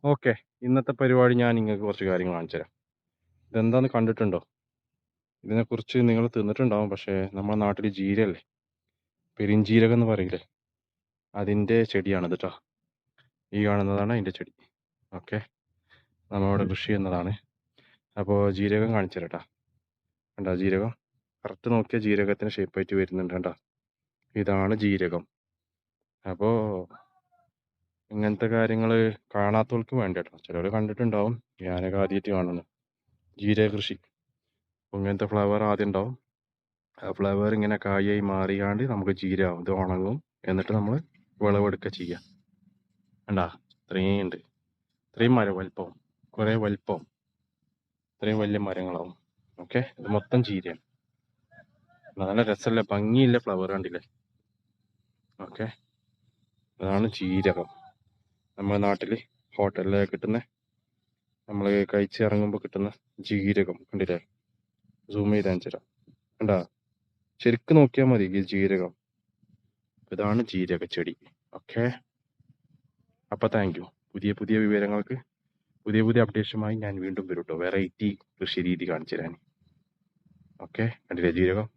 Okay, ഇന്നത്തെ പരിപാടി ഞാൻ നിങ്ങൾക്ക് കുറച്ച് കാര്യങ്ങൾ കാണിച്ചു തരാം. ഇതെന്താന്ന് കണ്ടിട്ടുണ്ടോ? ഇതിനെക്കുറിച്ച് നിങ്ങൾ തിന്നിട്ടുണ്ടാവും. പക്ഷേ നമ്മുടെ നാട്ടിൽ ജീരകല്ലേ, പെരിഞ്ജീരകം എന്ന് പറയില്ലേ, അതിൻ്റെ ചെടിയാണിത് കേട്ടോ. ഈ കാണുന്നതാണ് അതിൻ്റെ ചെടി. ഓക്കെ, നമ്മളിവിടെ കൃഷി ചെയ്യുന്നതാണ്. അപ്പോൾ ജീരകം കാണിച്ചു തരാം കേട്ടോ. കണ്ടോ ജീരകം? കറക്റ്റ് നോക്കിയാൽ ജീരകത്തിന് ഷേപ്പായിട്ട് വരുന്നുണ്ട് കേട്ടോ. ഇതാണ് ജീരകം. അപ്പോൾ ഇങ്ങനത്തെ കാര്യങ്ങൾ കാണാത്തവർക്ക് വേണ്ടി കേട്ടോ. ചിലർ കണ്ടിട്ടുണ്ടാവും, ഞാനൊക്കെ ആദ്യമായിട്ട് കാണുന്നു ജീരക കൃഷി. ഇങ്ങനത്തെ ഫ്ലവർ ആദ്യം ഉണ്ടാവും. ആ ഫ്ലവർ ഇങ്ങനെ കായായി മാറിയാണ്ട് നമുക്ക് ജീരകം ഇത് ഉണങ്ങും. എന്നിട്ട് നമ്മൾ വിളവെടുക്കുക ചെയ്യുക. കണ്ടാ, ഇത്രയും ഉണ്ട്. ഇത്രയും മരം വലിപ്പം, കുറേ വലിപ്പം, ഇത്രയും വലിയ മരങ്ങളാവും. ഓക്കെ, ഇത് മൊത്തം ചീരയാണ്. നല്ല രസമല്ല, ഭംഗിയില്ല ഫ്ലവർ കണ്ടില്ലേ. ഓക്കെ, അതാണ് ജീരകം. നമ്മുടെ നാട്ടിൽ ഹോട്ടലിൽ കിട്ടുന്ന, നമ്മൾ കഴിച്ചിറങ്ങുമ്പോൾ കിട്ടുന്ന ജീരകം കണ്ടില്ലേ. സൂം ചെയ്ത് കാണിച്ചു തരാം. കണ്ടാ, ശരിക്കും നോക്കിയാൽ മതി ഈ ജീരകം. ഇതാണ് ജീരക ചെടി. ഓക്കെ, അപ്പോൾ താങ്ക് യു. പുതിയ പുതിയ വിവരങ്ങൾക്ക്, പുതിയ പുതിയ അപ്ഡേഷനുമായി ഞാൻ വീണ്ടും വരും കേട്ടോ. വെറൈറ്റി കൃഷി രീതി കാണിച്ചു തരാൻ. ഓക്കെ, കണ്ടില്ലേ ജീരകം.